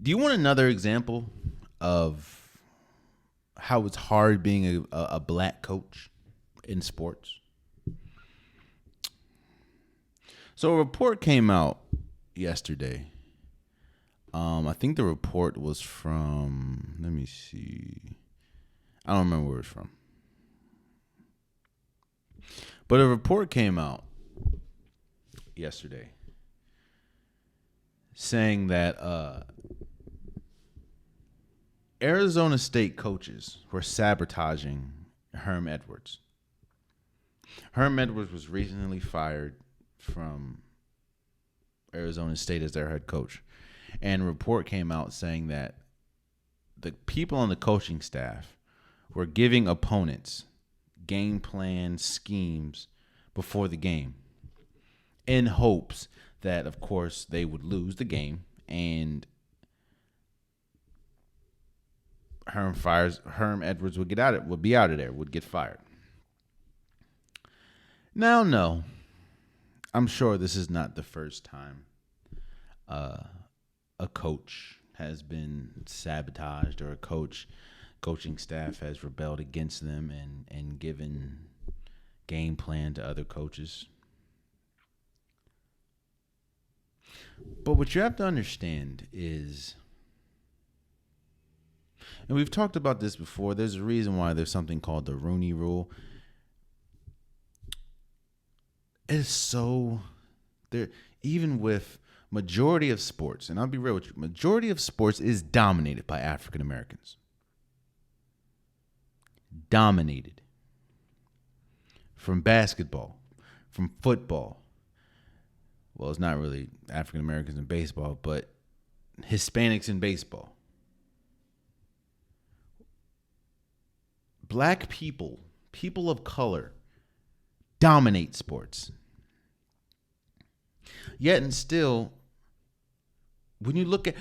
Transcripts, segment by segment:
Do you want another example of how it's hard being a black coach in sports? So a report came out yesterday. I think the report was from, let me see. I don't remember where it's from. But a report came out yesterday saying that Arizona State coaches were sabotaging Herm Edwards. Herm Edwards was recently fired from Arizona State as their head coach. And a report came out saying that the people on the coaching staff were giving opponents game plan schemes before the game in hopes that, of course, they would lose the game and Herm Edwards would be out of there, would get fired. Now, no, I'm sure this is not the first time a coach has been sabotaged or coaching staff has rebelled against them and given game plan to other coaches. But what you have to understand is, and we've talked about this before, there's a reason why there's something called the Rooney Rule. It's so there, even with majority of sports, and I'll be real with you, majority of sports is dominated by African Americans. Dominated. From basketball, from football. Well, it's not really African Americans in baseball, but Hispanics in baseball. Black people, people of color, dominate sports. Yet and still, when you look at,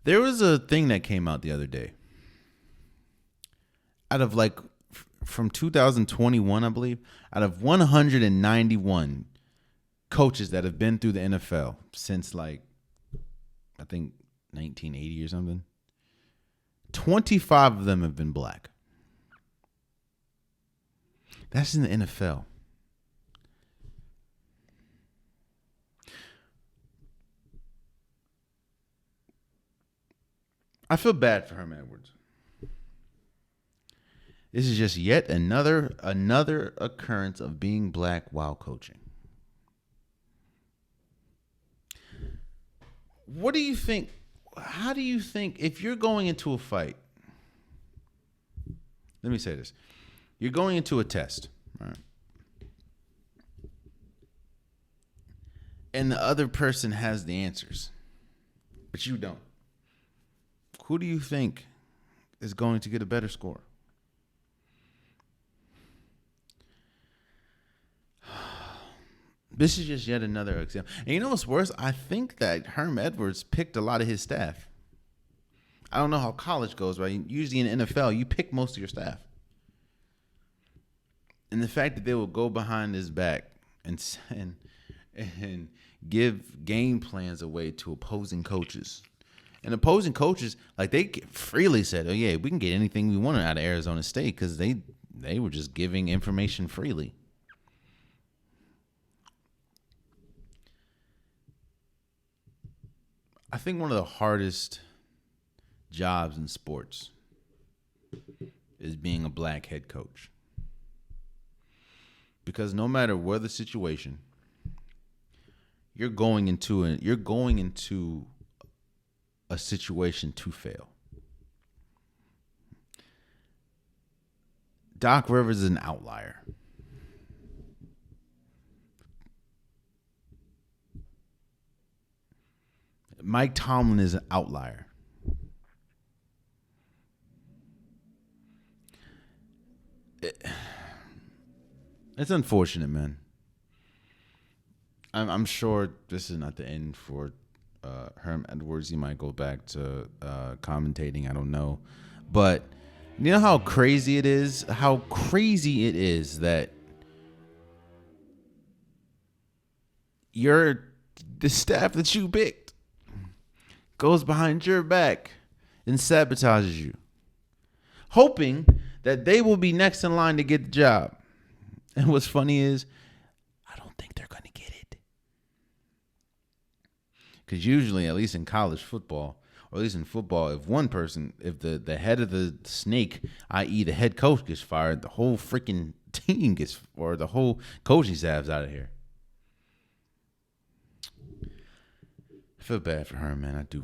there was a thing that came out the other day. Out of from 2021, I believe, out of 191 coaches that have been through the NFL since I think 1980 or something, 25 of them have been black. That's in the NFL. I feel bad for Herm Edwards. This is just yet another occurrence of being black while coaching. What do you think? How do you think if you're going into a fight? Let me say this. You're going into a test, right? And the other person has the answers, but you don't. Who do you think is going to get a better score? This is just yet another example. And you know what's worse? I think that Herm Edwards picked a lot of his staff. I don't know how college goes, right? Usually in the NFL, you pick most of your staff. And the fact that they will go behind his back and give game plans away to opposing coaches. And opposing coaches, they freely said, oh, yeah, we can get anything we want out of Arizona State because they were just giving information freely. I think one of the hardest jobs in sports is being a black head coach. Because no matter what the situation, you're going into a situation to fail. Doc Rivers is an outlier. Mike Tomlin is an outlier. It's unfortunate, man. I'm sure this is not the end for Herm Edwards. He might go back to commentating. I don't know. But you know how crazy it is? How crazy it is that the staff that you picked goes behind your back and sabotages you, hoping that they will be next in line to get the job. And what's funny is, I don't think they're going to get it. Because usually, at least in college football, or at least in football, if the head of the snake, i.e. the head coach, gets fired, the whole freaking team or the whole coaching staff's out of here. I feel bad for her, man. I do.